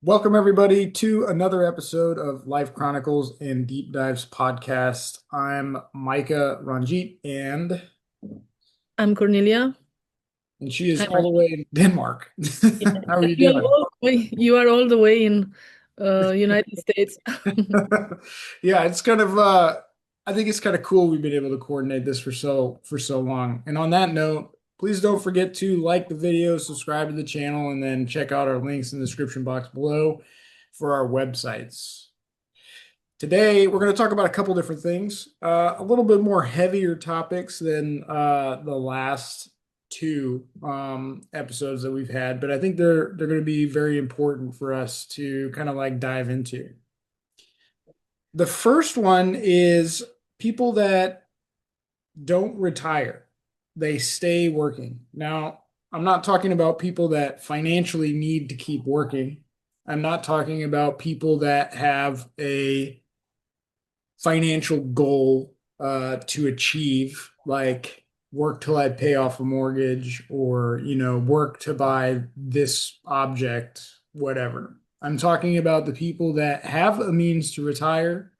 Welcome, everybody, to another episode of Life Chronicles and Deep Dives podcast. I'm Micah Ranjit, I'm Cornelia. and she is Hi, all Mike. the way in Denmark. Yeah. How are you You are doing? all the way, you are all the way in United States. Yeah, it's kind of I think it's kind of cool we've been able to coordinate this for so long. And on that note, please don't forget to like the video, subscribe to the channel, and then check out our links in the description box below for our websites. Today, we're going to talk about a couple different things, a little bit more heavier topics than the last two episodes that we've had, but I think they're going to be very important for us to kind of like dive into. The first one is people that don't retire, they stay working. Now, I'm not talking about people that financially need to keep working. I'm not talking about people that have a financial goal to achieve, like work till I pay off a mortgage or, work to buy this object, whatever. I'm talking about the people that have a means to retire,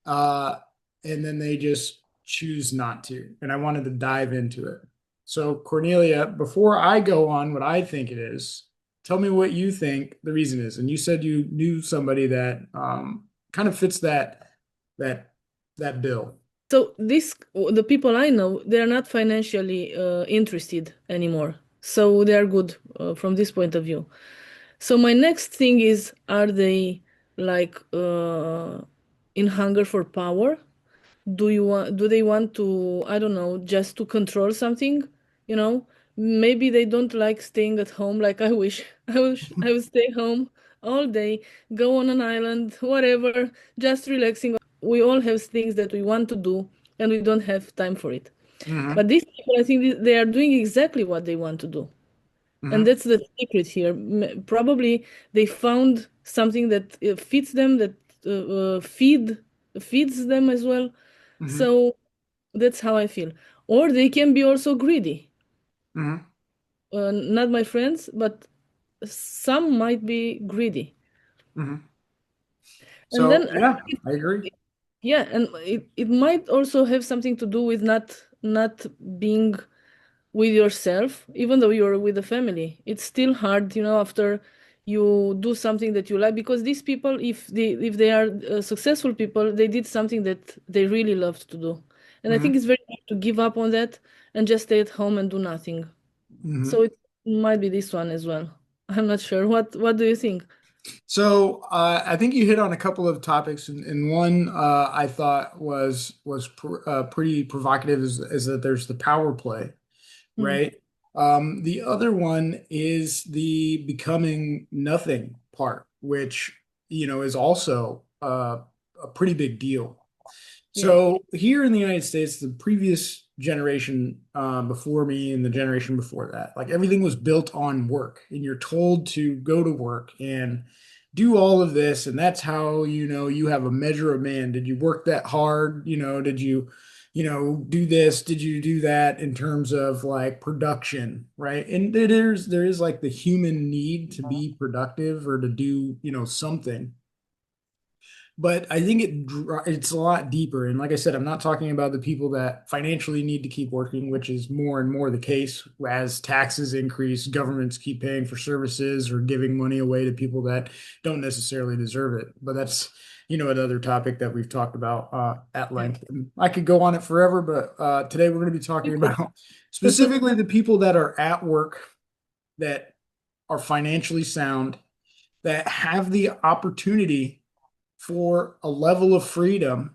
uh, and then they just choose not to. And I wanted to dive into it. So, Cornelia, before I go on what I think it is, tell me what you think the reason is. And you said you knew somebody that kind of fits that that bill. So the people I know, they are not financially interested anymore. So they are good from this point of view. So my next thing is, are they like in hunger for power? Do they want to, I don't know, just to control something, you know? Maybe they don't like staying at home like I wish. I would stay home all day, go on an island, whatever, just relaxing. We all have things that we want to do and we don't have time for it. Hmm. But these people, I think they are doing exactly what they want to do. And Hmm. that's the secret here. Probably they found something that fits them, that feeds them as well. Hmm. So that's how I feel. Or they can be also greedy. Hmm. Not my friends, but some might be greedy. Hmm. And So then I yeah, think I agree. yeah, and it might also have something to do with not being with yourself, even though you're with a family. It's still hard, after you do something that you like, because these people, if they are successful people, they did something that they really loved to do. And I think Hmm. it's very hard to give up on that and just stay at home and do nothing. So Hmm. it might be this one as well. I'm not sure. What do you think? So I think you hit on a couple of topics, and one I thought was pretty provocative is that there's the power play, Hmm. right? The other one is the becoming nothing part, which is also a pretty big deal. Yeah. So here in the United States, the previous generation before me and the generation before that, like everything was built on work, and you're told to go to work and do all of this, and that's how you have a measure of man. Did you work that hard? Did you do this? Did you do that in terms of like production, right? And there is like the human need to be productive or to do something, but I think it's a lot deeper. And like I said, I'm not talking about the people that financially need to keep working, which is more and more the case as taxes increase, governments keep paying for services or giving money away to people that don't necessarily deserve it. But that's another topic that we've talked about at Yeah. length. And I could go on it forever, but today we're going to be talking about specifically the people that are at work, that are financially sound, that have the opportunity for a level of freedom,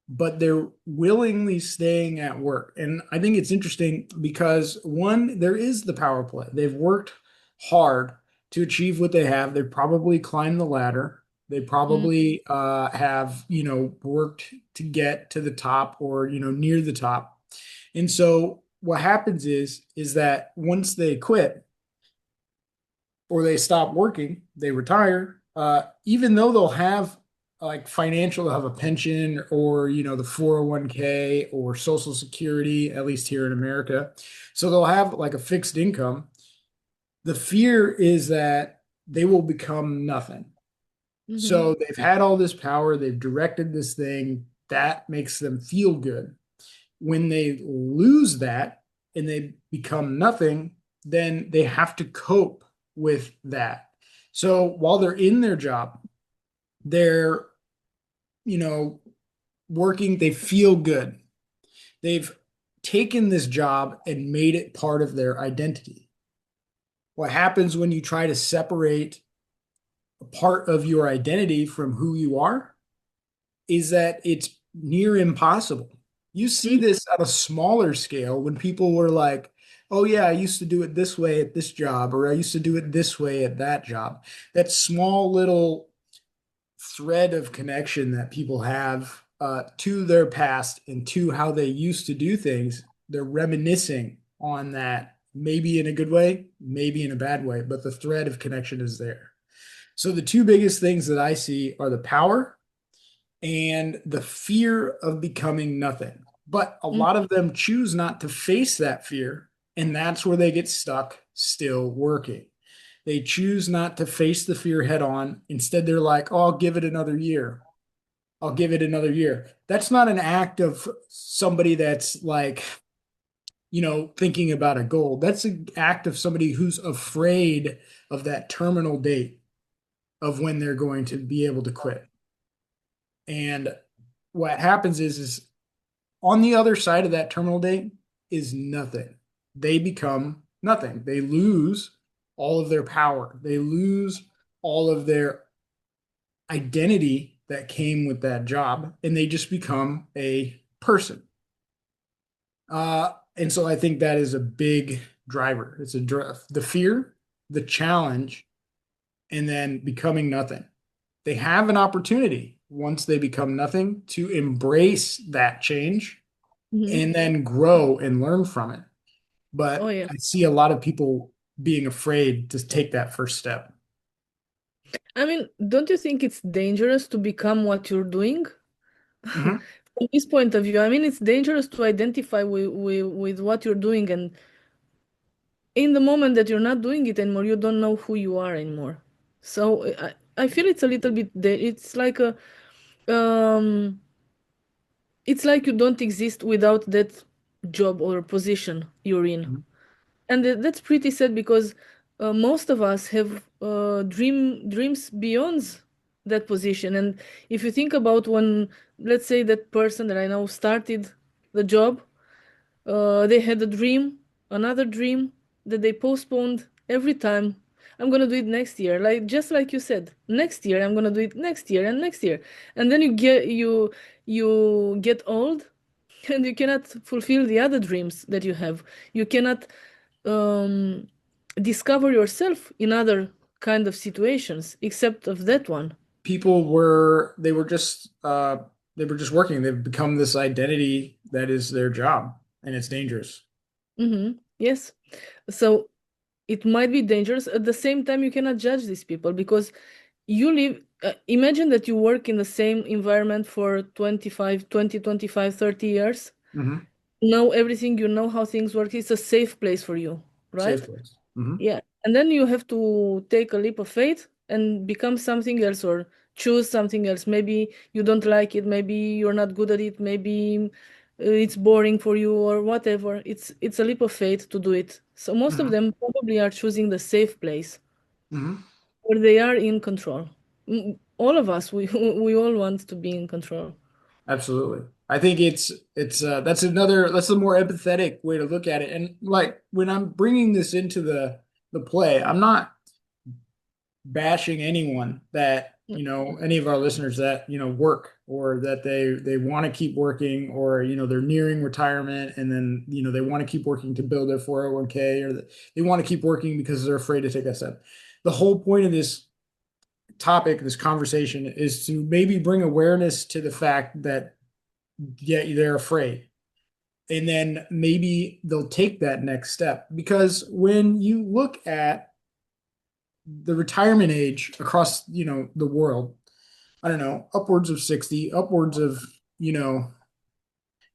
but they're willingly staying at work. And I think it's interesting because one, there is the power play. They've worked hard to achieve what they have. They've probably climbed the ladder. They Mm. probably have, worked to get to the top or, near the top. And so what happens is that once they quit or they stop working, they retire, even though they'll have like financial, they'll have a pension or, the 401k or Social Security, at least here in America. So they'll have like a fixed income. The fear is that they will become nothing. Mm-hmm. So they've had all this power, they've directed this thing that makes them feel good. When they lose that and they become nothing, then they have to cope with that. So while they're in their job, they're, you know, working, they feel good. They've taken this job and made it part of their identity. What happens when you try to separate a part of your identity from who you are is that it's near impossible. You see this at a smaller scale when people were like, oh, yeah, I used to do it this way at this job, or I used to do it this way at that job. That small little thread of connection that people have to their past and to how they used to do things, they're reminiscing on that, maybe in a good way, maybe in a bad way, but the thread of connection is there. So the two biggest things that I see are the power and the fear of becoming nothing. But a lot of them choose not to face that fear, and that's where they get stuck still working. They choose not to face the fear head on. Instead, they're like, oh, I'll give it another year. I'll give it another year. That's not an act of somebody that's like, thinking about a goal. That's an act of somebody who's afraid of that terminal date of when they're going to be able to quit. And what happens is on the other side of that terminal date is nothing. They become nothing. They lose all of their power. They lose all of their identity that came with that job, and they just become a person. And so I think that is a big driver. It's the fear, the challenge, and then becoming nothing. They have an opportunity once they become nothing to embrace that change Mm-hmm. and then grow and learn from it. Oh But yeah. I see a lot of people being afraid to take that first step. I mean, don't you think it's dangerous to become what you're doing? Mhm. From this point of view, I mean, it's dangerous to identify with what you're doing, and in the moment that you're not doing it anymore, you don't know who you are anymore. So I feel it's a little bit, it's like um, it's like you don't exist without that job or position you're in. Mhm. And that's pretty sad because most of us have dreams beyond that position. And if you think about when, let's say, that person that I know started the job, they had a dream, another dream that they postponed every time. I'm gonna do it next year, like just like you said, next year I'm gonna do it next year and next year, and then you get old, and you cannot fulfill the other dreams that you have. You cannot um, discover yourself in other kind of situations except of that one. People they were just working. They've become this identity that is their job, and it's dangerous. Yes. So it might be dangerous. At the same time, you cannot judge these people because you live, imagine that you work in the same environment for 25, 20, 25, 30 years. Hmm. Know everything, you know how things work. It's a safe place for you, Safe right? place. Hmm. Yeah. And then you have to take a leap of faith and become something else or choose something else. Maybe you don't like it, maybe you're not good at it, maybe it's boring for you or whatever. It's a leap of faith to do it. So most of Hmm. them probably are choosing the safe place Hmm. where they are in control. All of us, we we all want to be in control. Absolutely. I think it's that's a more empathetic way to look at it. And like when I'm bringing this into the play, I'm not bashing anyone that, any of our listeners that, work or that they want to keep working or, they're nearing retirement and then, they want to keep working to build their 401k or they want to keep working because they're afraid to take that step. The whole point of this topic, this conversation is to maybe bring awareness to the fact that yeah, they're afraid. And then maybe they'll take that next step because when you look at the retirement age across, the world, I don't know, upwards of 60, upwards of, you know,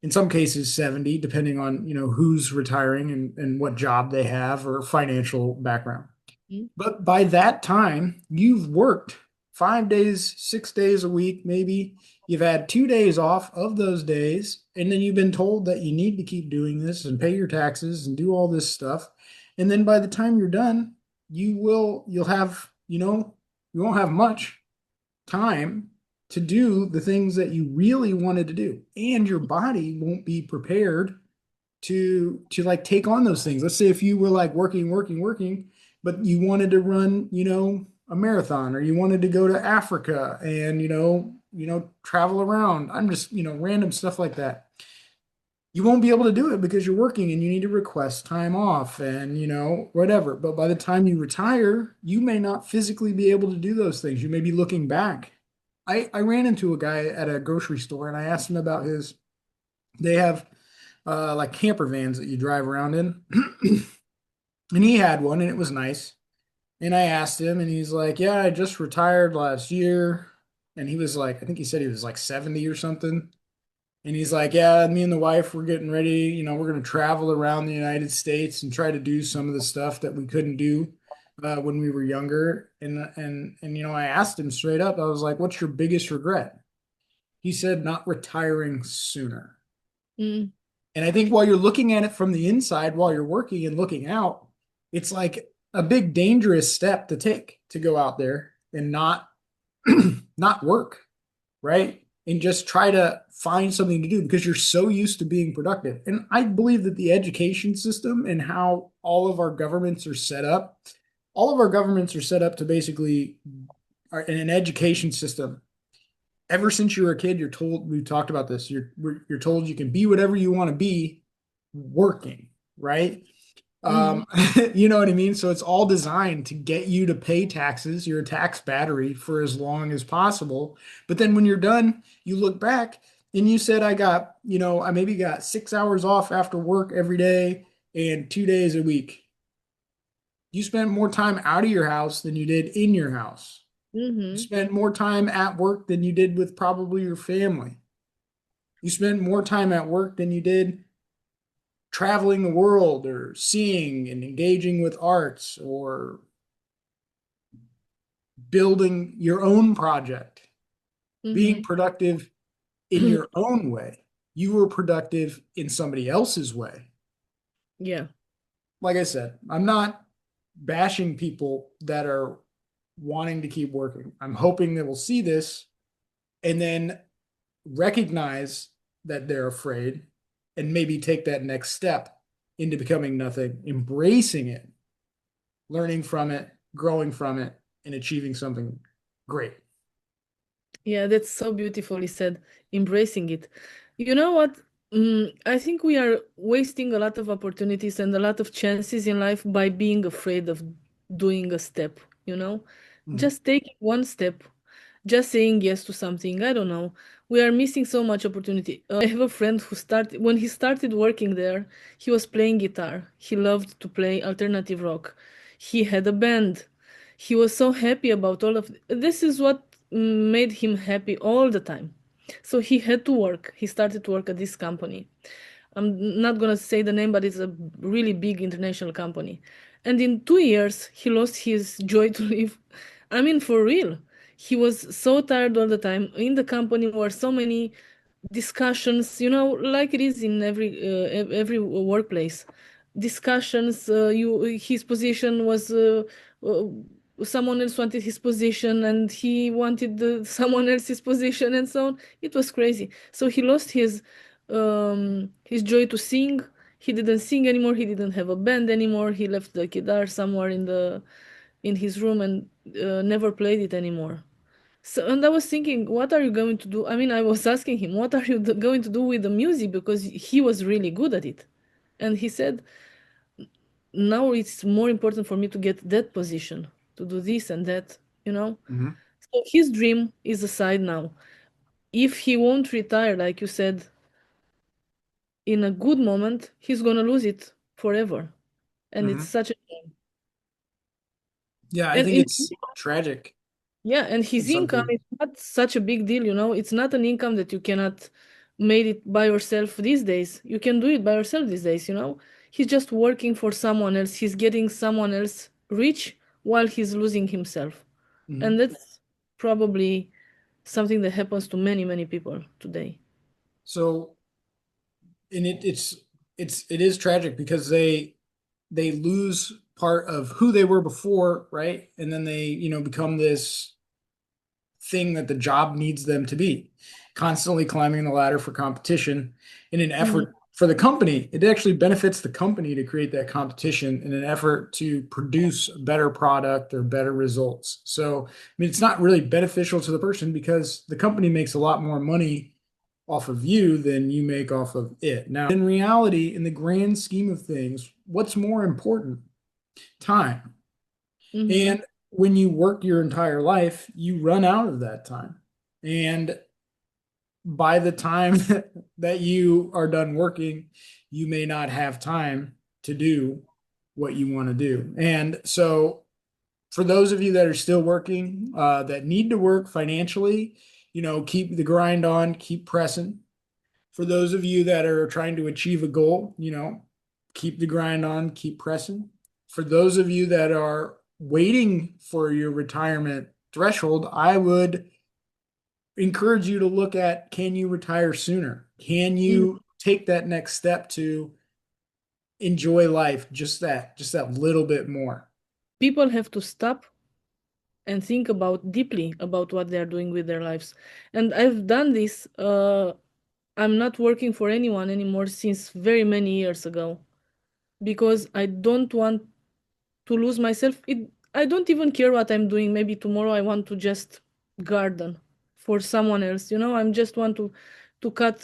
in some cases 70, depending on, who's retiring and what job they have or financial background. Mm. But by that time, you've worked 5 days, 6 days a week, maybe. You've had 2 days off of those days, and then you've been told that you need to keep doing this and pay your taxes and do all this stuff. And then by the time you're done, you'll have, you won't have much time to do the things that you really wanted to do. And your body won't be prepared to like take on those things. Let's say if you were like working, but you wanted to run, a marathon, or you wanted to go to Africa and travel around. I'm just, random stuff like that. You won't be able to do it because you're working and you need to request time off and whatever. But by the time you retire, you may not physically be able to do those things. You may be looking back. I ran into a guy at a grocery store and I asked him about they have like camper vans that you drive around in. And he had one and it was nice. And I asked him and he's like, yeah, I just retired last year. And he was like, I think he said he was like 70 or something. And he's like, yeah, me and the wife, we're getting ready. We're going to travel around the United States and try to do some of the stuff that we couldn't do when we were younger. And I asked him straight up, I was like, what's your biggest regret? He said, not retiring sooner. Mm. And I think while you're looking at it from the inside, while you're working and looking out, it's like a big dangerous step to take to go out there and not not work, right? And just try to find something to do because you're so used to being productive. And I believe that the education system and how all of our governments are set up to basically are in an education system. Ever since you were a kid, you're told, we talked about this, you're told you can be whatever you want to be working, right? Mhm. Um, you know what I mean? So it's all designed to get you to pay taxes. You're a tax battery for as long as possible. But then when you're done, you look back and you said, I maybe got 6 hours off after work every day and 2 days a week. You spent more time out of your house than you did in your house. You Mhm. spent more time at work than you did with probably your family. You spent more time at work than you did traveling the world or seeing and engaging with arts or building your own project, being Mhm. productive in your own way. You were productive in somebody else's way. Yeah. Like I said, I'm not bashing people that are wanting to keep working. I'm hoping they will see this and then recognize that they're afraid and maybe take that next step into becoming nothing, embracing it, learning from it, growing from it, and achieving something great. Yeah, that's so beautifully said. Embracing it. You know what? I think we are wasting a lot of opportunities and a lot of chances in life by being afraid of doing a step, you know? Mhm. Just taking one step, just saying yes to something. I don't know. We are missing so much opportunity. I have a friend who started, when he started working there, he was playing guitar. He loved to play alternative rock. He had a band. He was so happy about all of this is what made him happy all the time. So he had to work. He started to work at this company. I'm not gonna say the name, but it's a really big international company. And in 2 years, he lost his joy to live. I mean, for real. He was so tired all the time. In the company were so many discussions, like it is in every workplace. Discussions. His position was uh, someone else wanted his position, and he wanted someone else's position, and so on. It was crazy. So he lost his joy to sing. He didn't sing anymore. He didn't have a band anymore. He left the guitar somewhere in his room and never played it anymore. So, and I was thinking, what are you going to do? I mean, I was asking him, what are you going to do with the music? Because he was really good at it. And he said, now it's more important for me to get that position, to do this and that, you know? Mhm. So his dream is aside now. If he won't retire, like you said, in a good moment, he's gonna lose it forever. And it's Mhm. such a shame. Yeah, I And think in it's tragic Yeah, and in his some income cases. is not such a big deal, you know. It's not an income that you cannot made it by yourself these days. You can do it by yourself these days, you know. He's just working for someone else. He's getting someone else rich while he's losing himself. And Mhm. that's probably something that happens to many, many people today. So, and it is tragic because they lose part of who they were before, right? And then they, become this thing that the job needs them to be, constantly climbing the ladder for competition in an Mhm. effort for the company. It actually benefits the company to create that competition in an effort to produce a better product or better results. So, I mean, it's not really beneficial to the person because the company makes a lot more money off of you than you make off of it. Now, in reality, in the grand scheme of things, what's more important? Time. Mhm. And when you work your entire life, you run out of that time. And by the time that you are done working, you may not have time to do what you want to do. And so, for those of you that are still working, that need to work financially, keep the grind on, keep pressing. For those of you that are trying to achieve a goal, keep the grind on, keep pressing. For those of you that are waiting for your retirement threshold, I would encourage you to look at, can you retire sooner? Can Mhm. you take that next step to enjoy life just that little bit more? People have to stop and think about deeply about what they are doing with their lives. And I've done this. I'm not working for anyone anymore since very many years ago because I don't want to lose myself. I don't even care what I'm doing. Maybe tomorrow I want to just garden for someone else. I just want to cut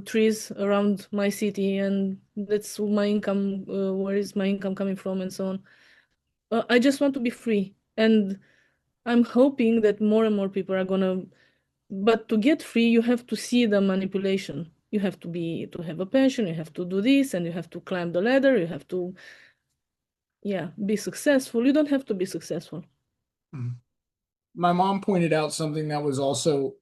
trees around my city, and that's my income. Where is my income coming from, and so on. I just want to be free, and I'm hoping that more and more people are gonna. But to get free, you have to see the manipulation. You have to have a pension. You have to do this, and you have to climb the ladder. You have to, yeah, be successful. You don't have to be successful. My mom pointed out something that was also,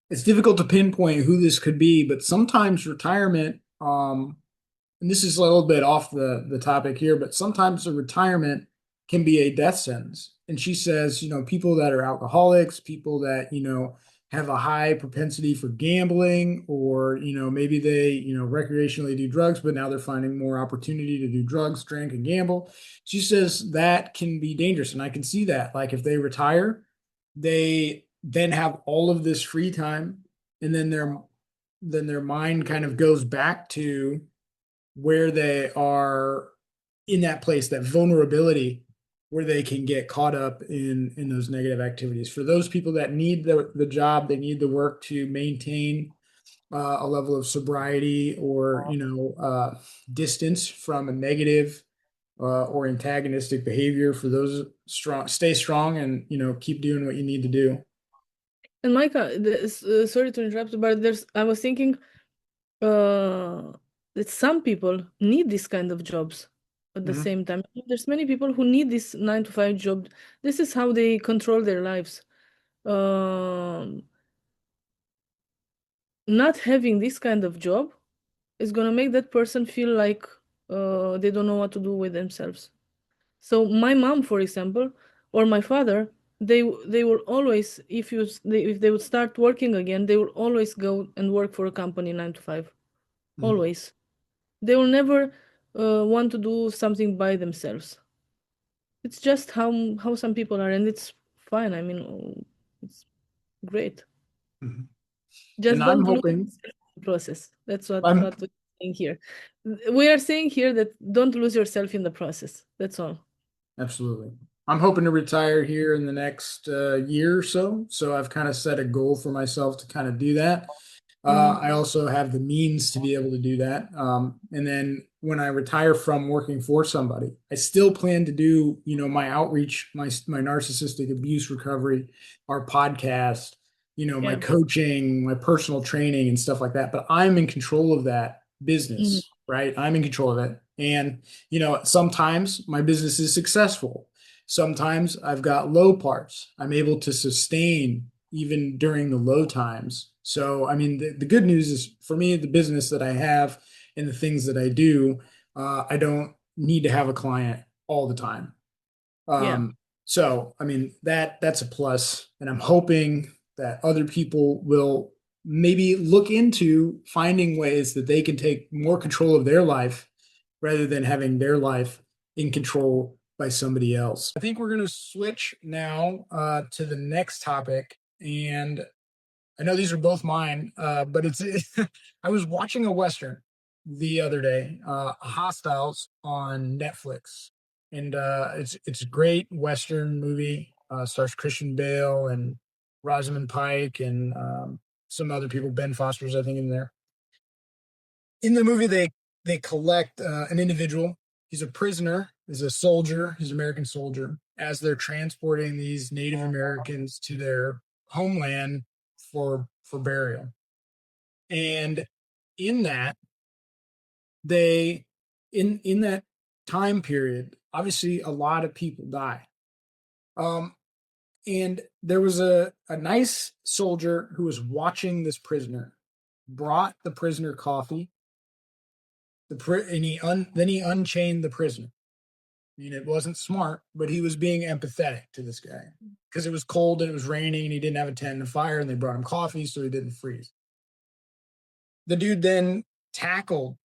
it's difficult to pinpoint who this could be, but sometimes retirement, and this is a little bit off the topic here, but sometimes a retirement can be a death sentence. And she says, people that are alcoholics, people that, have a high propensity for gambling, or, maybe they, recreationally do drugs, but now they're finding more opportunity to do drugs, drink, and gamble. She says that can be dangerous. And I can see that. Like if they retire, they then have all of this free time, and then their mind kind of goes back to where they are in that place, that vulnerability where they can get caught up in those negative activities. For those people that need the job, they need the work to maintain a level of sobriety or distance from a negative or antagonistic behavior. For those strong, stay strong and keep doing what you need to do. And Micah, sorry to interrupt, but I was thinking uh, that some people need this kind of jobs at the Mhm. same time. There's many people who need this 9 to 5 job. This is how they control their lives. Um, Not having this kind of job is gonna make that person feel like they don't know what to do with themselves. So my mom, for example, or my father, they will always, if they would start working again, they will always go and work for a company 9 to 5. Mhm. Always. They will never want to do something by themselves. It's just how some people are, and it's fine. I mean, it's great. Mhm. And Just I'm don't lose hoping yourself in the process. That's I'm what we're saying here. We are saying here that don't lose yourself in the process. That's all. Absolutely. I'm hoping to retire here in the next year or so. So I've kind of set a goal for myself to kind of do that. Hmm. I also have the means to be able to do that. And then when I retire from working for somebody, I still plan to do, my outreach, my narcissistic abuse recovery, our podcast, my Yeah. coaching, my personal training and stuff like that. But I'm in control of that Hmm. business, right? I'm in control of it. And, sometimes my business is successful. Sometimes I've got low parts. I'm able to sustain even during the low times. So, I mean, the good news is for me, the business that I have and the things that I do, I don't need to have a client. all the time. Yeah. So I mean that's a plus, and I'm hoping that other people will maybe look into finding ways that they can take more control of their life rather than having their life in control by somebody else. I think we're going to switch now to the next topic, and I know these are both mine, but it's I was watching a Western the other day, Hostiles on Netflix, and it's a great Western movie. Stars Christian Bale and Rosamund Pike and some other people. Ben Foster's, I think, in there. In the movie, they collect an individual. He's a prisoner. He's a soldier. He's an American soldier. As they're transporting these Native Americans to their homeland for burial. And in that, they in that time period, obviously a lot of people die. Um, and there was a nice soldier who was watching this prisoner, brought the prisoner coffee, then he unchained the prisoner. I mean, it wasn't smart, but he was being empathetic to this guy because it was cold and it was raining and he didn't have a tent and a fire, and they brought him coffee so he didn't freeze. The dude then tackled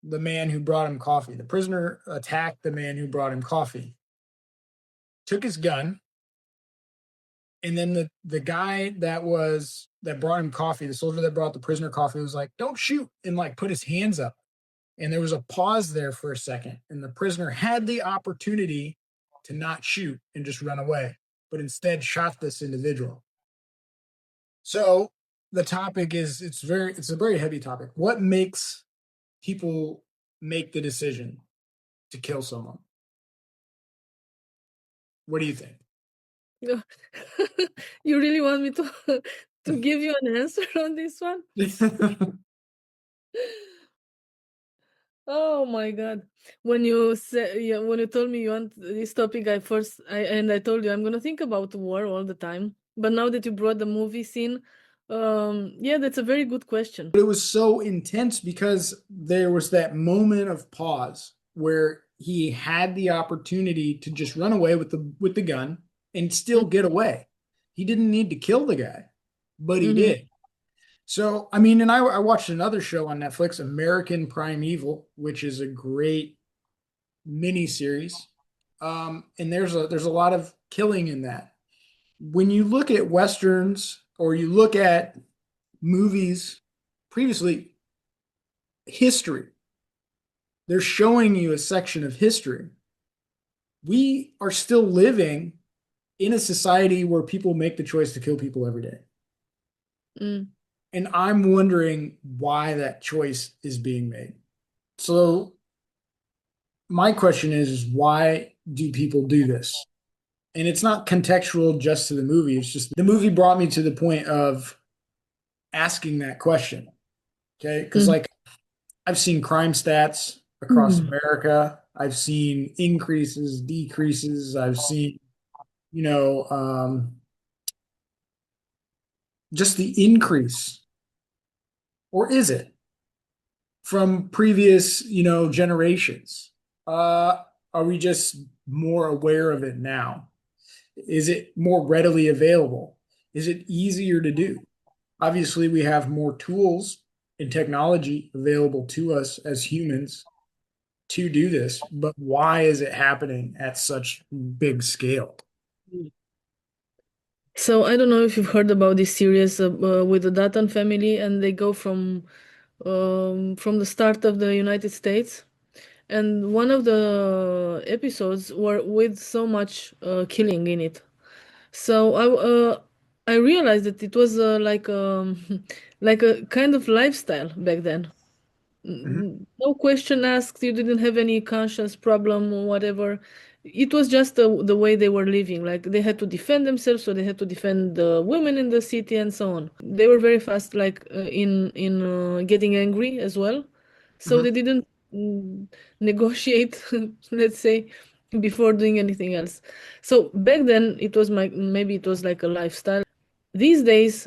the man who brought him coffee. The prisoner attacked the man who brought him coffee, took his gun, and then the guy that brought him coffee, the soldier that brought the prisoner coffee, was like, "Don't shoot," and like put his hands up. And there was a pause there for a second, and the prisoner had the opportunity to not shoot and just run away, but instead shot this individual. So the topic is it's a very heavy topic. What makes people make the decision to kill someone? What do you think? You really want me to to give you an answer on this one? Oh my God. When you said, yeah, when you told me you want this topic, I told you I'm gonna think about war all the time. But now that you brought the movie scene, yeah, that's a very good question. It was so intense because there was that moment of pause where he had the opportunity to just run away with the gun and still get away. He didn't need to kill the guy, but he Mm-hmm. did. So, I mean, and I watched another show on Netflix, American Primeval, which is a great mini series. And there's a lot of killing in that. When you look at westerns or you look at movies previously, history, they're showing you a section of history. We are still living in a society where people make the choice to kill people every day. Mm. And I'm wondering why that choice is being made. So my question is why do people do this? And it's not contextual just to the movie. It's just the movie brought me to the point of asking that question. Okay. Because, Mm. like, I've seen crime stats across Mm. America, I've seen increases, decreases, I've seen, you know, just the increase. Or is it from previous, generations? Are we just more aware of it now? Is it more readily available? Is it easier to do? Obviously, we have more tools and technology available to us as humans to do this, but why is it happening at such big scale? So I don't know if you've heard about this series with the Dutton family, and they go from the start of the United States. And one of the episodes were with so much killing in it. So I realized that it was like like a kind of lifestyle back then. Mhm. No question asked. You didn't have any conscience problem or whatever. It was just the way they were living. Like they had to defend themselves, so they had to defend the women in the city and so on. They were very fast, like in getting angry as well. So Mhm. they didn't negotiate, let's say, before doing anything else. So back then, it was maybe it was like a lifestyle. These days,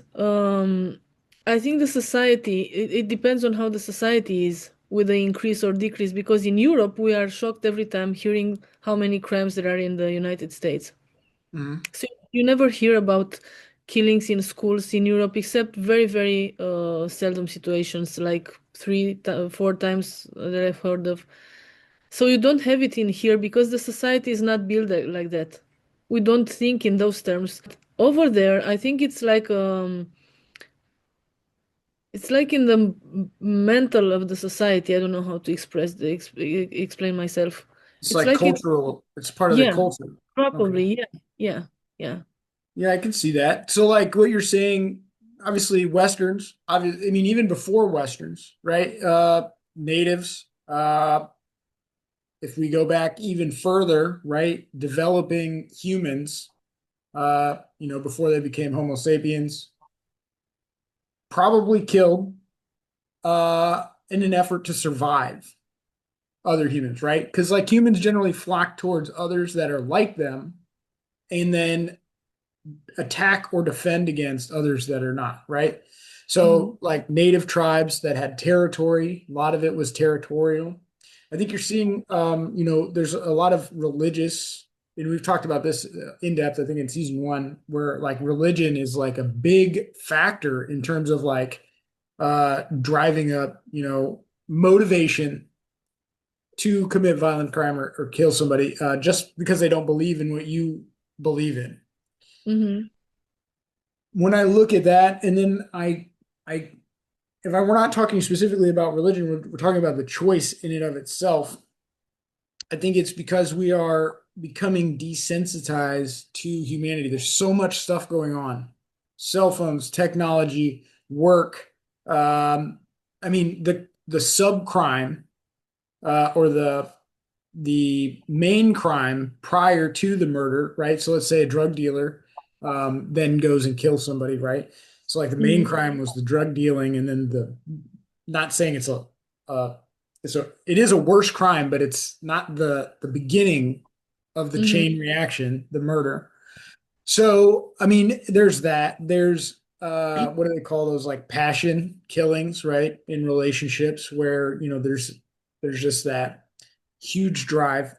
I think the society, it depends on how the society is. with the increase or decrease, because in Europe we are shocked every time hearing how many crimes there are in the United States. Mhm. So you never hear about killings in schools in Europe, except very, very seldom situations, like four times that I've heard of. So you don't have it in here because the society is not built like that. We don't think in those terms. Over there, I think it's like in the mental of the society. I don't know how to explain myself. It's It's like like it, cultural, it's part of the yeah, culture. Okay. probably, yeah, yeah, yeah. Yeah, I can see that. So, like what you're saying, obviously Westerns, obviously, I mean, even before Westerns, right? Natives, if we go back even further, right? Developing humans, before they became Homo sapiens, probably killed in an effort to survive other humans, right? Because like humans generally flock towards others that are like them and then attack or defend against others that are not, right? Mm-hmm. So, like native tribes that had territory, a lot of it was territorial. I think you're seeing, there's a lot of religious, and we've talked about this in depth, I think in season one, where like religion is like a big factor in terms of like driving up, motivation to commit violent crime or kill somebody just because they don't believe in what you believe in. Mm-hmm. When I look at that, and then I, we're not talking specifically about religion, we're talking about the choice in and of itself. I think it's because we are becoming desensitized to humanity. There's so much stuff going on, cell phones, technology, work. I mean, the subcrime or the main crime prior to the murder, right? So let's say a drug dealer then goes and kills somebody, right? So like the main Mm-hmm. crime was the drug dealing, and then not saying uh, it is a worse crime, but it's not the beginning of the Mm-hmm. chain reaction, the murder. So I mean, there's that. There's what do they call those like passion killings, right? In relationships where there's just that huge drive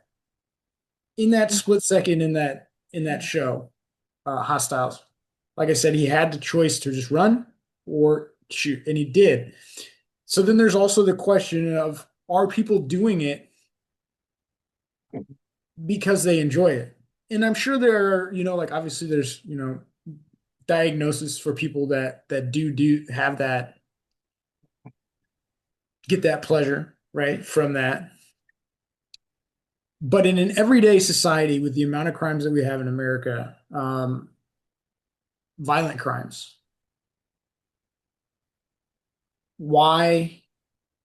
in that split second in that show, Hostiles. Like I said, he had the choice to just run or shoot, and he did. So then there's also the question of are people doing it because they enjoy it? And I'm sure there are, like obviously there's, diagnosis for people that do have that, get that pleasure, right, from that. But in an everyday society with the amount of crimes that we have in America, violent crimes, why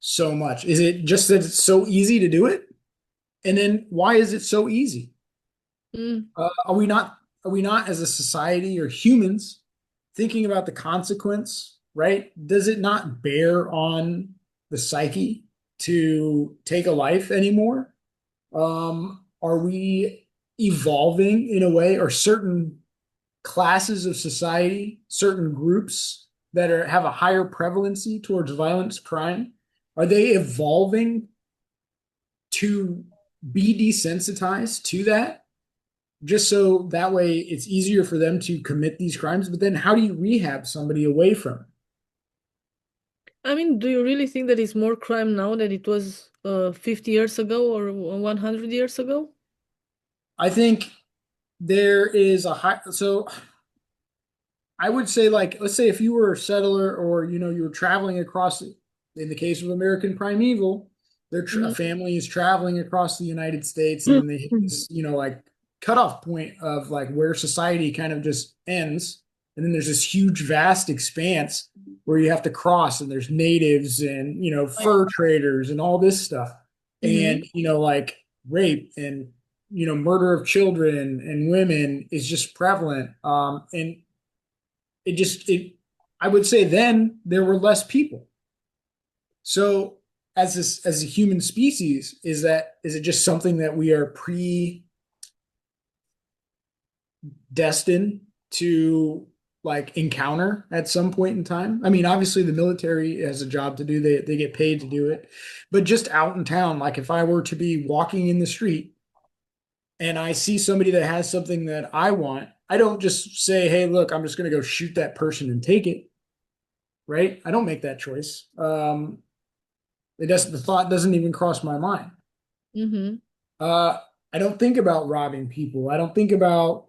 so much? Is it just that it's so easy to do it? And then why is it so easy? Mm-hmm. Are we not as a society or humans thinking about the consequence, right? Does it not bear on the psyche to take a life anymore? Are we evolving in a way, or certain classes of society, certain groups that have a higher prevalency towards violence, crime, are they evolving to be desensitized to that? Just so that way it's easier for them to commit these crimes. But then how do you rehab somebody away from it? I mean, do you really think that it's more crime now than it was 50 years ago or 100 years ago? I think there is so I would say, like, let's say if you were a settler or, you were traveling across, in the case of American Primeval, a Mm-hmm. family is traveling across the United States and then they hit this, like cutoff point of like where society kind of just ends. And then there's this huge, vast expanse where you have to cross, and there's natives and, fur traders and all this stuff. Mm-hmm. And, like rape and, murder of children and women is just prevalent. And I would say then there were less people. So as a human species, is it just something that we are predestined to like encounter at some point in time. I mean, obviously the military has a job to do. They get paid to do it. But just out in town, like if I were to be walking in the street and I see somebody that has something that I want, I don't just say, "Hey, look, I'm just going to go shoot that person and take it." Right? I don't make that choice. The thought doesn't even cross my mind. Mm-hmm. Uh, I don't think about robbing people. I don't think about,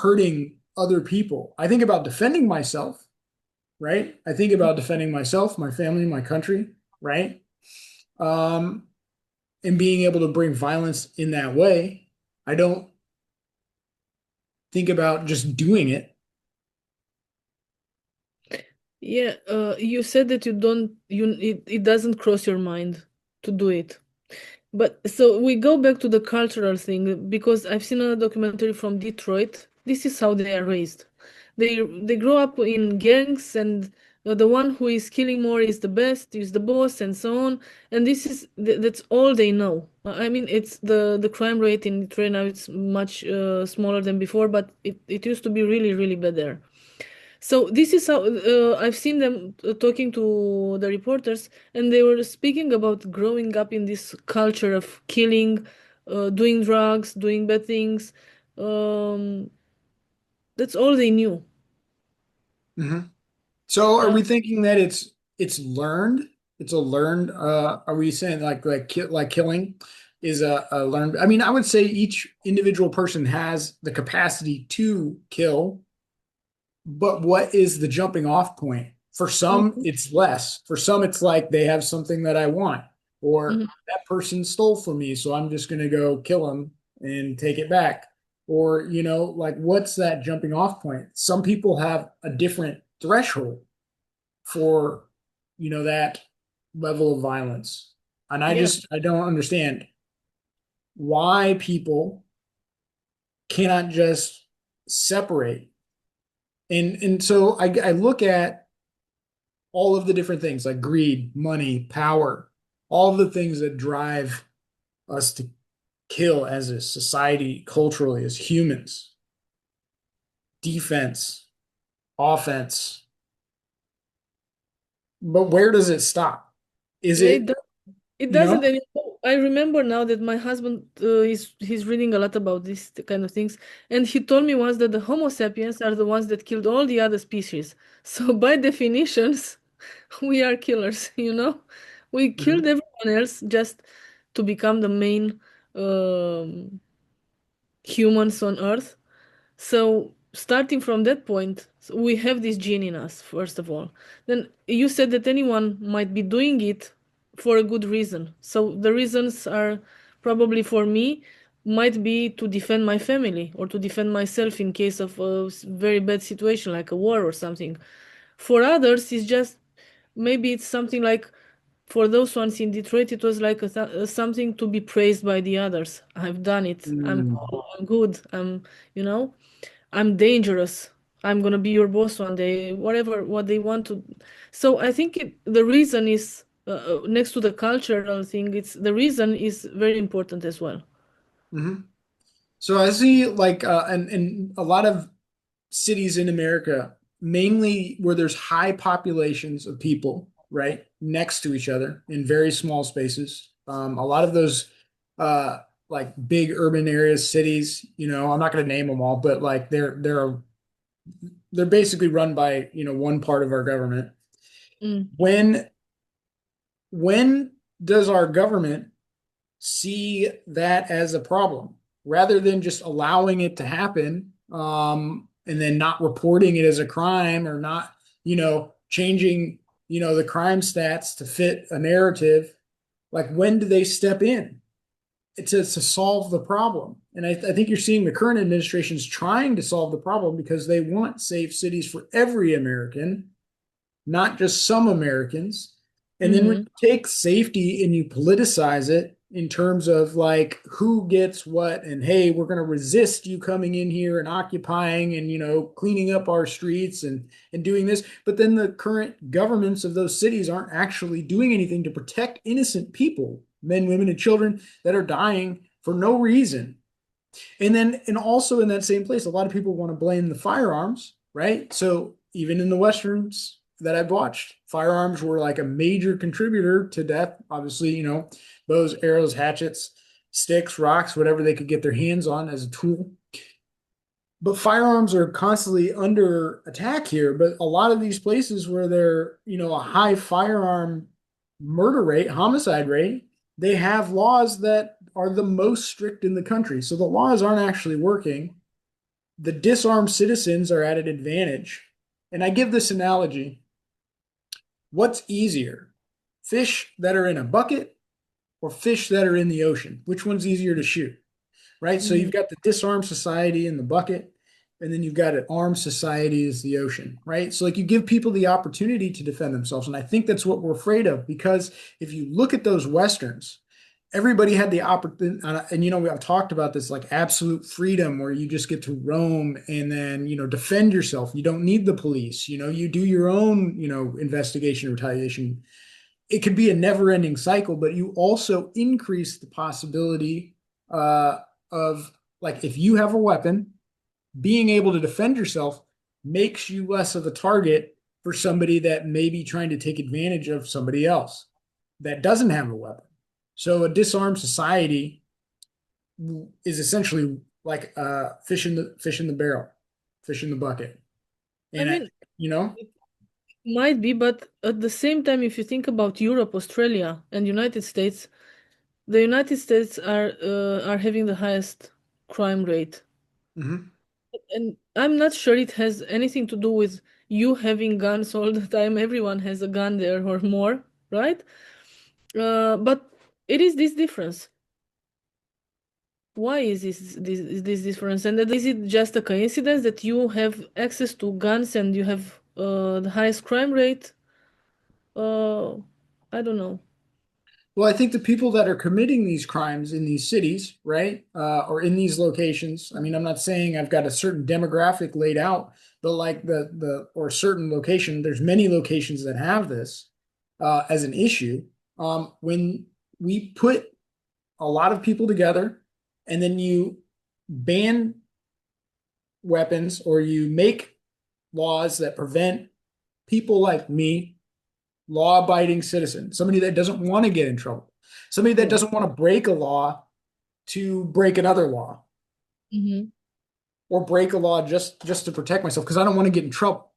hurting other people. I think about defending myself, right? I think about defending myself, my family, my country, right? Um, and being able to bring violence in that way. I don't think about just doing it. Yeah, you said that it doesn't cross your mind to do it. But so we go back to the cultural thing because I've seen a documentary from Detroit. This is how they are raised. They grow up in gangs, and the one who is killing more is the best, is the boss, and so on. And that's all they know. I mean, it's the crime rate in Detroit now, it's much smaller than before, but it used to be really, really bad there. So this is how I've seen them talking to the reporters, and they were speaking about growing up in this culture of killing, doing drugs, doing bad things. Um, that's all they knew. Mhm. So are Uh, we thinking that it's learned? It's a learned, are we saying like killing is a learned? I mean, I would say each individual person has the capacity to kill, but what is the jumping off point? For some, mhm, it's less. For some, it's like they have something that I want, or mhm. that person stole from me, so I'm just gonna go kill him and take it back. Or, like what's that jumping off point? Some people have a different threshold for, that level of violence. And Yeah, I don't understand why people cannot just separate. And so I look at all of the different things like greed, money, power, all of the things that drive us to kill as a society, culturally, as humans, defense, offense. But where does it stop? Is yeah, it, it you doesn't know? anymore. I remember now that my husband he's reading a lot about this kind of things, and he told me once that the Homo sapiens are the ones that killed all the other species. So by definitions, we are killers, you know? We killed Mhm, everyone else just to become the main um, humans on Earth. So starting from that point, we have this gene in us, first of all. Then you said that anyone might be doing it for a good reason. So the reasons are probably for me might be to defend my family or to defend myself in case of a very bad situation like a war or something. For others, it's just maybe it's something like for those ones in Detroit, it was like something to be praised by the others. I've done it. I'm mm, cool. I'm good. You know, I'm dangerous. I'm gonna be your boss one day. Whatever, what they want to. So I think the reason is next to the cultural thing. It's the reason is very important as well. mhm. So I see like and a lot of cities in America, mainly where there's high populations of people, right, next to each other in very small spaces. A lot of those uh like big urban areas, cities, I'm not going to name them all, but like they're basically run by, one part of our government. Mm. When when does our government see that as a problem rather than just allowing it to happen, and then not reporting it as a crime or not, changing, the crime stats to fit a narrative? Like, when do they step in to solve the problem? And I think you're seeing the current administration is trying to solve the problem because they want safe cities for every American, not just some Americans. And then when Mm-hmm. you take safety and you politicize it in terms of like who gets what, and hey, we're going to resist you coming in here and occupying and cleaning up our streets and doing this, but then the current governments of those cities aren't actually doing anything to protect innocent people, men, women, and children that are dying for no reason. And also in that same place, a lot of people want to blame the firearms, right? So even in the Westerns that I've watched, firearms were like a major contributor to death. Obviously, bows, arrows, hatchets, sticks, rocks, whatever they could get their hands on as a tool. But firearms are constantly under attack here. But a lot of these places where they're, a high firearm murder rate, homicide rate, they have laws that are the most strict in the country. So the laws aren't actually working. The disarmed citizens are at an advantage. And I give this analogy. What's easier? Fish that are in a bucket or fish that are in the ocean? Which one's easier to shoot? Right? So Mhm. you've got the disarmed society in the bucket, and then you've got an armed society as the ocean, right? So like you give people the opportunity to defend themselves. And I think that's what we're afraid of because if you look at those Westerns, everybody had the opportunity, and I've talked about this like absolute freedom where you just get to roam and then defend yourself. You don't need the police. You do your own investigation, retaliation. It could be a never-ending cycle, but you also increase the possibility of like if you have a weapon, being able to defend yourself makes you less of a target for somebody that may be trying to take advantage of somebody else that doesn't have a weapon. So a disarmed society is essentially like fish in the barrel, fish in the bucket. I And mean, you know, it might be, but at the same time, if you think about Europe, Australia, and United States, the United States are having the highest crime rate. mhm. And I'm not sure it has anything to do with you having guns all the time. Everyone has a gun there or more, right? But it is this difference. Why is this difference? And is it just a coincidence that you have access to guns and you have the highest crime rate? Uh, I don't know. Well, I think the people that are committing these crimes in these cities, right, or in these locations. I mean, I'm not saying I've got a certain demographic laid out, but like the or certain location, there's many locations that have this as an issue. When we put a lot of people together, and then you ban weapons or you make laws that prevent people like me, law-abiding citizen, somebody that doesn't want to get in trouble, somebody that Yeah. doesn't want to break a law to break another law Hmm. or break a law just to protect myself because I don't want to get in trouble.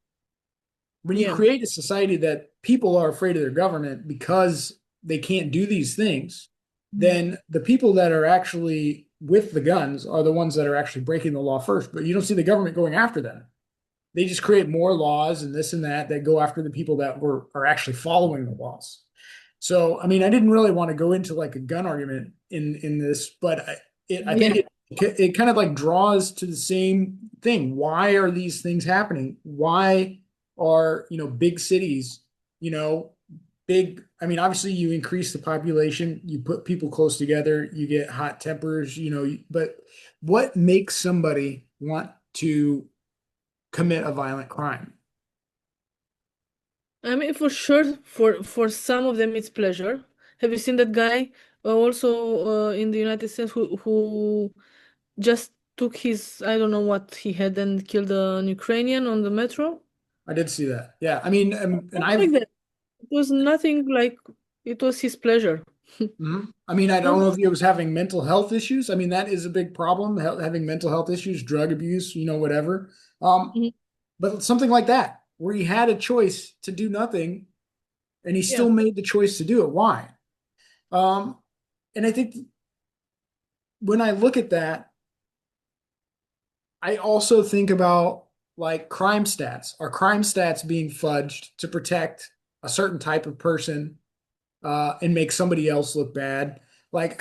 When you Yeah. create a society that people are afraid of their government because they can't do these things, Mhm. then the people that are actually with the guns are the ones that are actually breaking the law first. But you don't see the government going after them. They just create more laws and this and that go after the people that are actually following the laws. So, I mean, I didn't really want to go into like a gun argument in this, but I think Yeah. it kind of like draws to the same thing. Why are these things happening? Why are big cities, you know, big? I mean, obviously, you increase the population, you put people close together, you get hot tempers, but what makes somebody want to commit a violent crime? I mean, for sure, for some of them, it's pleasure. Have you seen that guy also in the United States who just took his, I don't know what he had and killed an Ukrainian on the metro? I did see that. Yeah, I mean, and Not like I've that. It was nothing like it was his pleasure. Mhm. I mean, I don't Not. know if he was having mental health issues. I mean, that is a big problem, having mental health issues, drug abuse, whatever. Um, Mhm. but something like that, where he had a choice to do nothing and he Yeah. still made the choice to do it. Why? Um, and I think when I look at that, I also think about like crime stats. Are crime stats being fudged to protect a certain type of person and make somebody else look bad? Like,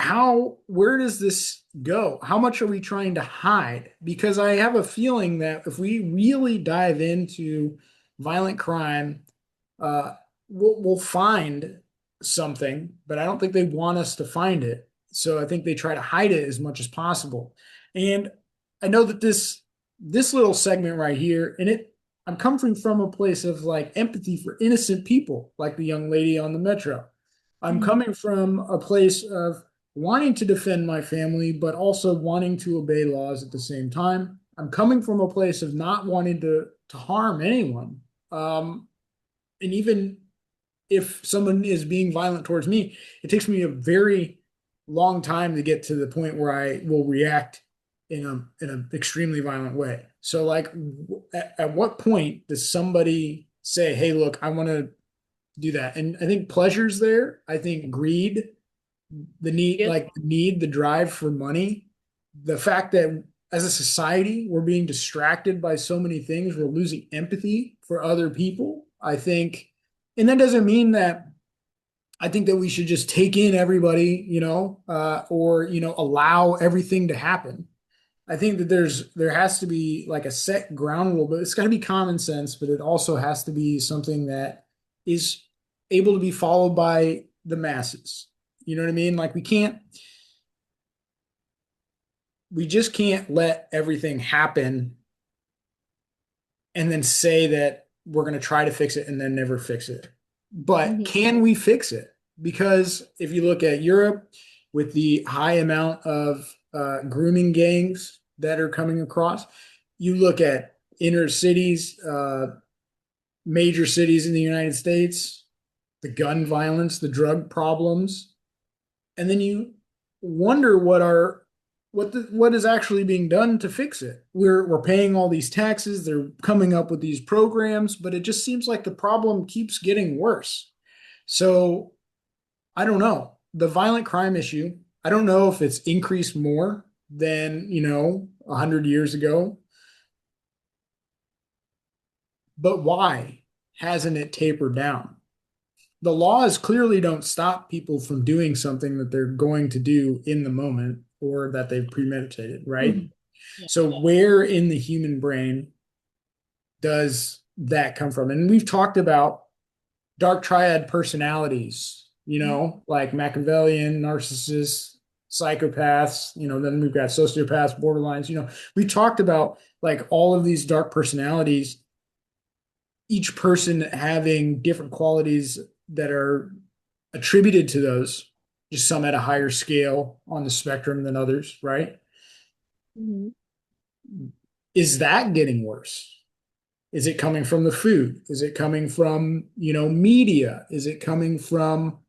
where does this go? How much are we trying to hide? Because I have a feeling that if we really dive into violent crime, uh, we'll find something, but I don't think they want us to find it. So I think they try to hide it as much as possible. And I know that this little segment right here, and I'm coming from a place of like empathy for innocent people, like the young lady on the metro. I'm Mhm. coming from a place of wanting to defend my family, but also wanting to obey laws at the same time. I'm coming from a place of not wanting to harm anyone. And even if someone is being violent towards me, it takes me a very long time to get to the point where I will react in an extremely violent way. So like at what point does somebody say, "Hey, look, I want to do that?" And I think pleasure's there. I think greed, Yes. the need, the drive for money, the fact that as a society we're being distracted by so many things, we're losing empathy for other people. I think, and that doesn't mean that I think that we should just take in everybody, or allow everything to happen. I think that there has to be like a set ground rule, but it's got to be common sense, but it also has to be something that is able to be followed by the masses. You know what I mean? Like we just can't let everything happen and then say that we're going to try to fix it and then never fix it. But Mhm. can we fix it? Because if you look at Europe with the high amount of grooming gangs that are coming across, you look at inner cities, major cities in the United States, the gun violence, the drug problems, and then you wonder what is actually being done to fix it. We're paying all these taxes, they're coming up with these programs, but it just seems like the problem keeps getting worse. So I don't know. The violent crime issue, I don't know if it's increased more than, 100 years ago, but why hasn't it tapered down? The laws clearly don't stop people from doing something that they're going to do in the moment or that they've premeditated, right? Mhm. Yeah. So where in the human brain does that come from? And we've talked about dark triad personalities, Mhm. like Machiavellian, narcissists, psychopaths, then we've got sociopaths, borderlines, we talked about like all of these dark personalities, each person having different qualities that are attributed to those, just some at a higher scale on the spectrum than others, right? Mhm. Is that getting worse? Is it coming from the food? Is it coming from, media? Is it coming from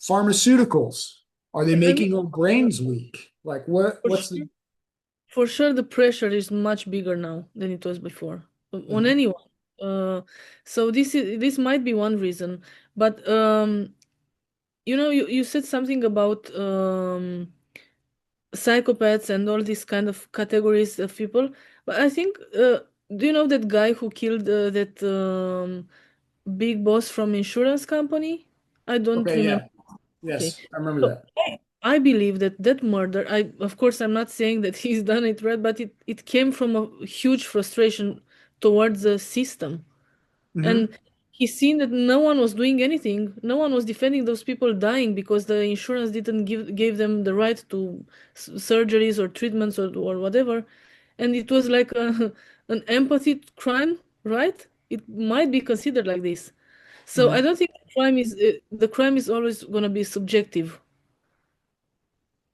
pharmaceuticals? Are they I mean, making our brains weak? Like for what's sure, the for sure, the pressure is much bigger now than it was before on Mhm. anyone. Uh, so this might be one reason, but you said something about psychopaths and all these kind of categories of people. But I think, do you know that guy who killed that big boss from insurance company? I don't Okay, remember. yeah. Okay. Yes, I remember So that. I believe that that murder, of course, I'm not saying that he's done it right, but it came from a huge frustration towards the system. Hmm. And he's seen that no one was doing anything. No one was defending those people dying because the insurance didn't gave them the right to surgeries or treatments or whatever. And it was like an empathy crime, right? It might be considered like this. So I Hmm. don't think the crime is always going to be subjective,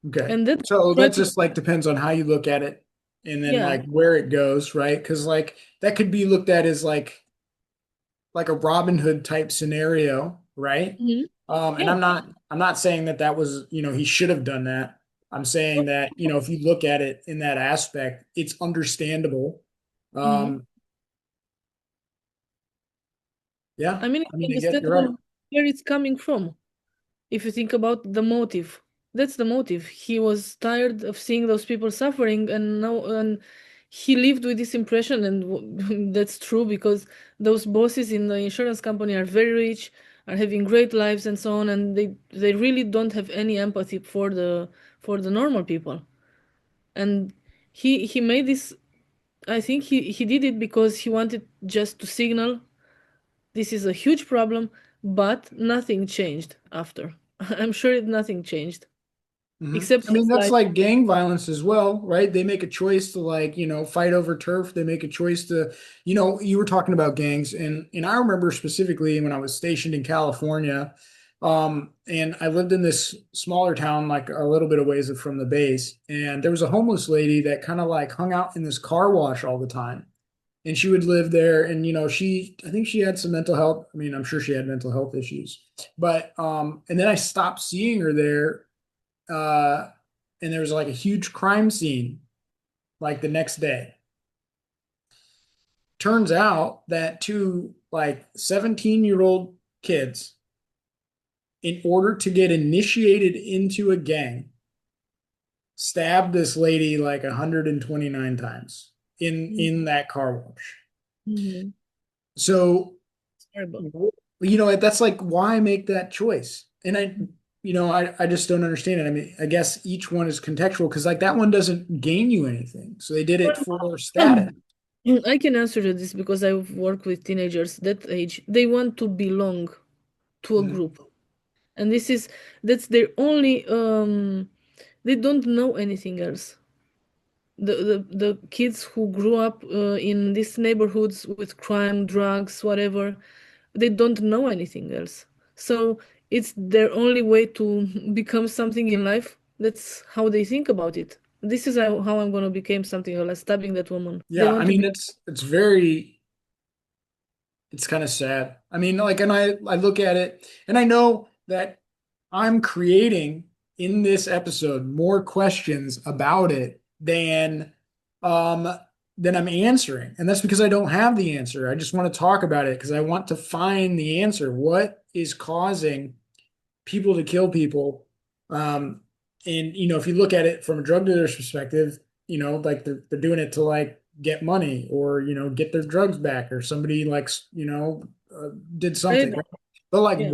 Okay. and that So try that to just like depends on how you look at it and then yeah. like where it goes, right? Because like that could be looked at as like a Robin Hood type scenario, right? Mhm. And Yeah. I'm not saying that that was, he should have done that. I'm saying that, if you look at it in that aspect, it's understandable. Mhm. Um, yeah, I mean, I it's mean, I get you're right. understandable where it's coming from. If you think about the motive, that's the motive. He was tired of seeing those people suffering, and now and he lived with this impression, and that's true because those bosses in the insurance company are very rich, are having great lives and so on, and they really don't have any empathy for the normal people. And he made this. I think he did it because he wanted just to signal this is a huge problem, but nothing changed after. I'm sure nothing changed Hmm. except I mean, his that's life. like gang violence as well, right? They make a choice to like, fight over turf. They make a choice to, you were talking about gangs, and I remember specifically when I was stationed in California, And I lived in this smaller town, like a little bit away from the base. And there was a homeless lady that kind of like hung out in this car wash all the time. And she would live there. And, I think she had some mental health. I mean, I'm sure she had mental health issues. But, and then I stopped seeing her there. Uh, and there was like a huge crime scene like the next day. Turns out that two like 17-year-old kids, in order to get initiated into a gang, stabbed this lady like 129 times in that car wash. Mm-hmm. So, Horrible. that's like why make that choice? And I just don't understand it. I mean, I guess each one is contextual because like that one doesn't gain you anything. So they did it for status. I can answer to this because I've worked with teenagers that age. They want to belong to a Mhm. group. And that's their only they don't know anything else. The kids who grew up in these neighborhoods with crime, drugs, whatever, they don't know anything else. So it's their only way to become something in life. That's how they think about it. This is how I'm gonna become something, like stabbing that woman. They Yeah, I want to mean be. it's kind of sad. I mean, like, and I look at it and I know that I'm creating in this episode more questions about it um than I'm answering. And that's because I don't have the answer. I just want to talk about it because I want to find the answer. What is causing people to kill people? Um, and if you look at it from a drug dealer's perspective, like they're doing it to like get money or get their drugs back or somebody like did something, right? But like Yeah.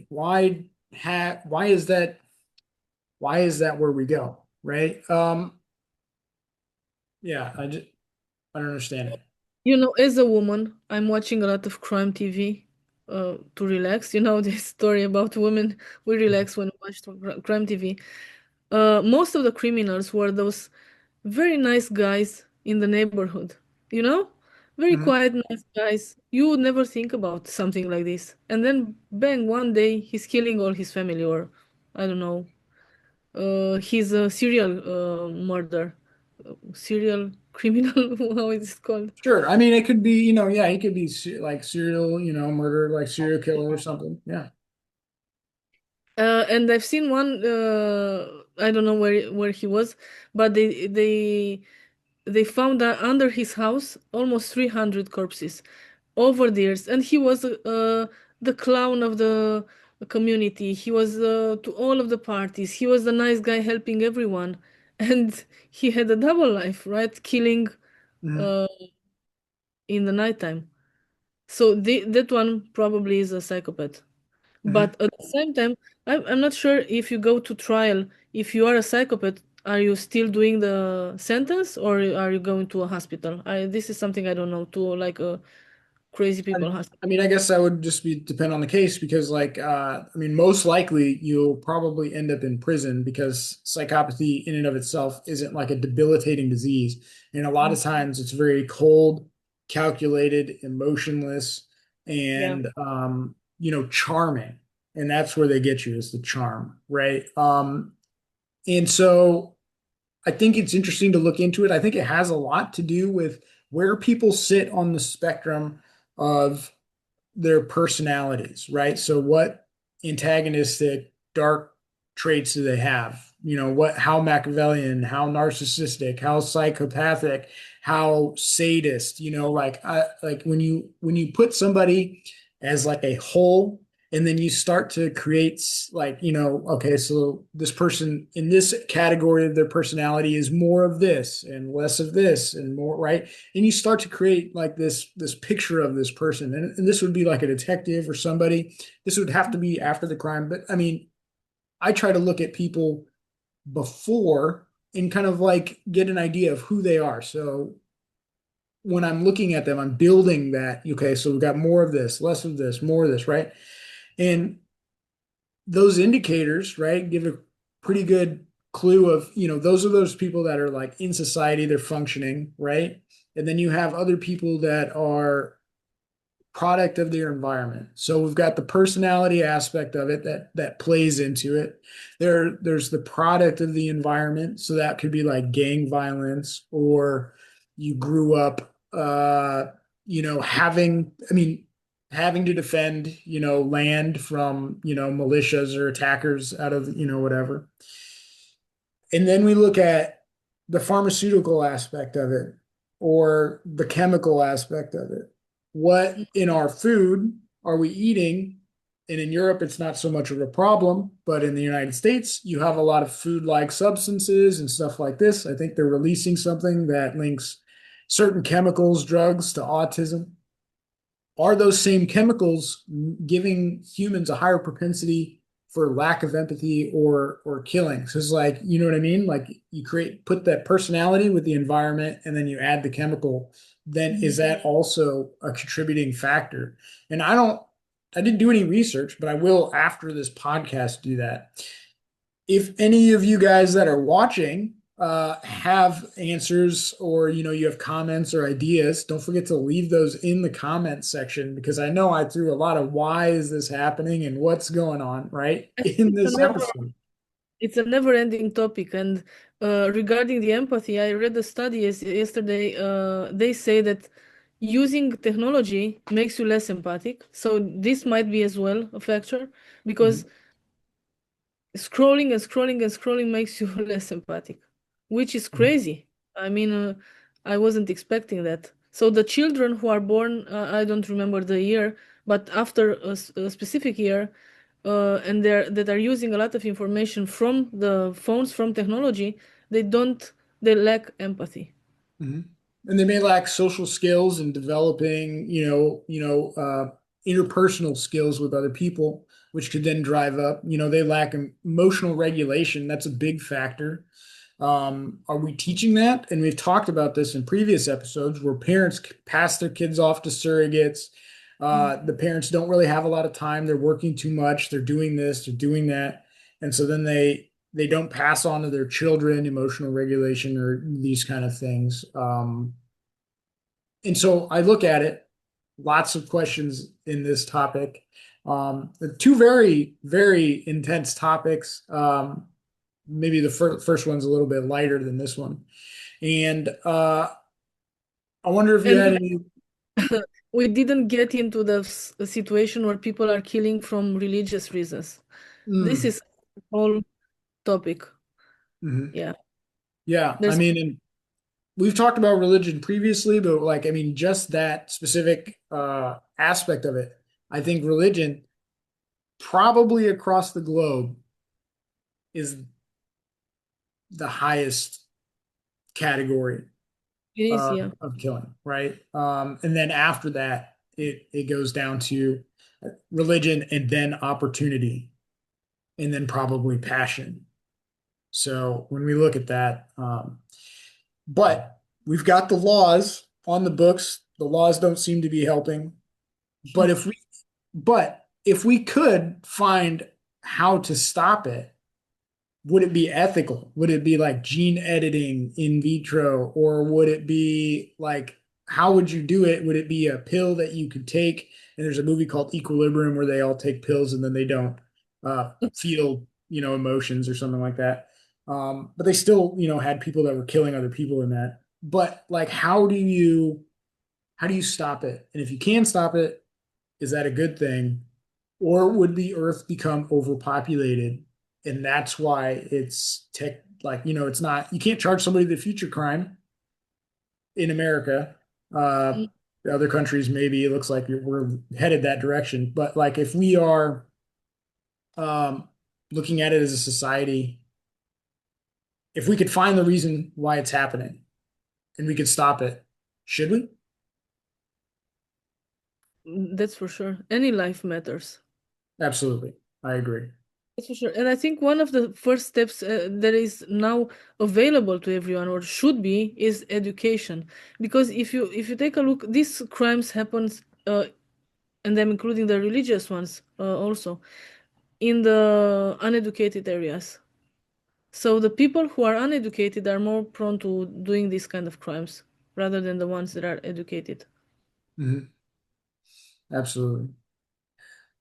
why is that where we go, right? Yeah, I don't understand it. As a woman, I'm watching a lot of crime TV to relax. This story about women, we relax when we watch crime TV. Most of the criminals were those very nice guys in the neighborhood, you know? Very Mhm. quiet, nice guys. You would never think about something like this. And then, bang, one day he's killing all his family, or I don't know. He's a serial murder, serial criminal, how is it called? Sure. I mean, it could be, yeah, he could be like serial, murder, like serial killer or something. Yeah. And I've seen one. I don't know where he was, but they found under his house almost 300 corpses over the years, and he was the clown of the community. He was to all of the parties. He was the nice guy helping everyone, and he had a double life, right? Killing Mhm. uh, in the nighttime. So that one probably is a psychopath. Mhm. But at the same time, I'm not sure if you go to trial, if you are a psychopath, are you still doing the sentence or are you going to a hospital? This is something I don't know, to like a crazy people hospital. I mean, I guess that would just be depend on the case because, like, I mean, most likely you'll probably end up in prison because psychopathy in and of itself isn't like a debilitating disease. And a lot of times it's very cold, calculated, emotionless, Yeah. and, charming. And that's where they get you is the charm, right? And so I think it's interesting to look into it. I think it has a lot to do with where people sit on the spectrum of their personalities, right? So what antagonistic dark traits do they have? How Machiavellian, how narcissistic, how psychopathic, how sadist, like when you put somebody as like a whole and then you start to create like, okay, so this person in this category of their personality is more of this and less of this and more, right? And you start to create like this picture of this person, and this would be like a detective or somebody. This would have to be after the crime, but I mean, I try to look at people before and kind of like get an idea of who they are. So when I'm looking at them, I'm building that. Okay, so we've got more of this, less of this, more of this, right? And those indicators, right, give a pretty good clue of, those are those people that are like in society, they're functioning, right? And then you have other people that are product of their environment. So we've got the personality aspect of it that plays into it. There's the product of the environment. So that could be like gang violence, or you grew up having to defend, land from, militias or attackers out of, whatever. And then we look at the pharmaceutical aspect of it or the chemical aspect of it. What in our food are we eating? And in Europe, it's not so much of a problem, but in the United States, you have a lot of food-like substances and stuff like this. I think they're releasing something that links certain chemicals, drugs to autism. Are those same chemicals giving humans a higher propensity for lack of empathy or killing? So it's like, you know what I mean? Like you put that personality with the environment and then you add the chemical, then is that also a contributing factor? And I didn't do any research, but I will after this podcast do that. If any of you guys that are watching have answers, or you have comments or ideas, don't forget to leave those in the comment section, because I know I threw a lot of why is this happening and what's going on right in It's a this never, episode. it's a never-ending topic. And regarding the empathy, I read a study yesterday. They say that using technology makes you less empathic. So this might be as well a factor because Mhm. scrolling and scrolling and scrolling makes you less empathic, which is crazy. I mean, I wasn't expecting that. So the children who are born, I don't remember the year, but after a specific year, and that are using a lot of information from the phones, from technology, they don't, they lack empathy. Mhm. And they may lack social skills and developing, interpersonal skills with other people, which could then drive up. They lack emotional regulation. That's a big factor. Are we teaching that? And we've talked about this in previous episodes where parents pass their kids off to surrogates. The parents don't really have a lot of time. They're working too much. They're doing this, they're doing that. And so then they don't pass on to their children emotional regulation or these kind of things. And so I look at it, lots of questions in this topic. Two very, very intense topics. Maybe the first one's a little bit lighter than this one. And I wonder if you And had any. we didn't get into the situation where people are killing from religious reasons. This Mm, is a whole topic. mhm. Yeah. Yeah, I There's mean, and we've talked about religion previously, but like, I mean, just that specific aspect of it, I think religion probably across the globe is the highest category it is, yeah. of killing, right? And then after that, it goes down to religion and then opportunity and then probably passion. So when we look at that, but we've got the laws on the books. The laws don't seem to be helping. But if we could find how to stop it, would it be ethical? Would it be like gene editing in vitro, or would it be like, how would you do it? Would it be a pill that you could take? And there's a movie called Equilibrium where they all take pills and then they don't feel, emotions or something like that. But they still, had people that were killing other people in that. But like, how do you stop it? And if you can stop it, is that a good thing? Or would the earth become overpopulated? And that's why it's tech, like, it's not, you can't charge somebody the future crime in America. Uh, the other countries, maybe it looks like we're headed that direction. But like, if we are um, looking at it as a society, if we could find the reason why it's happening and we could stop it, should we? That's for sure. Any life matters. Absolutely. I agree. That's for sure. And I think one of the first steps that is now available to everyone, or should be, is education. Because if you take a look, these crimes happens, and I'm including the religious ones also, in the uneducated areas. So the people who are uneducated are more prone to doing these kind of crimes rather than the ones that are educated. Mhm. Absolutely.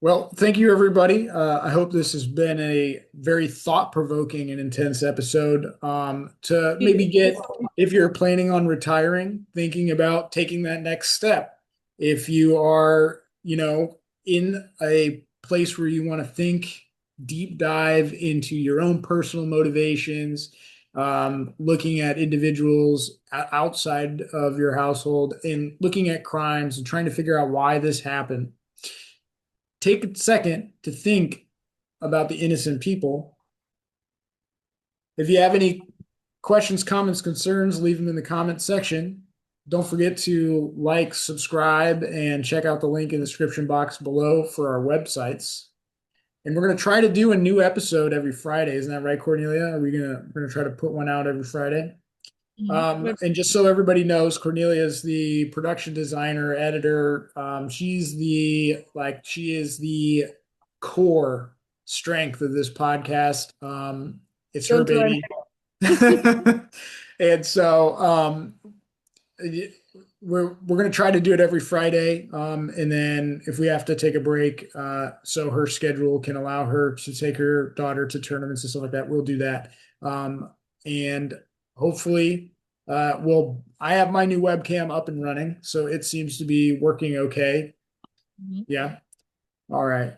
Well, thank you, everybody. I hope this has been a very thought-provoking and intense episode to maybe get, if you're planning on retiring, thinking about taking that next step. If you are, in a place where you want to think, deep dive into your own personal motivations, looking at individuals outside of your household and looking at crimes and trying to figure out why this happened, take a second to think about the innocent people. If you have any questions, comments, concerns, leave them in the comment section. Don't forget to like, subscribe, and check out the link in the description box below for our websites. And we're going to try to do a new episode every Friday. Isn't that right, Cornelia? We're gonna try to put one out every Friday? Mhm. And just so everybody knows, Cornelia is the production designer, editor. She is the core strength of this podcast. It's her Don't worry. baby. And so we're going to try to do it every Friday. And then if we have to take a break, so her schedule can allow her to take her daughter to tournaments and stuff like that, we'll do that. And hopefully, I have my new webcam up and running, so it seems to be working okay. Mhm. Yeah. All right.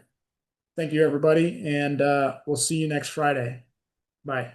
Thank you, everybody. And we'll see you next Friday. Bye.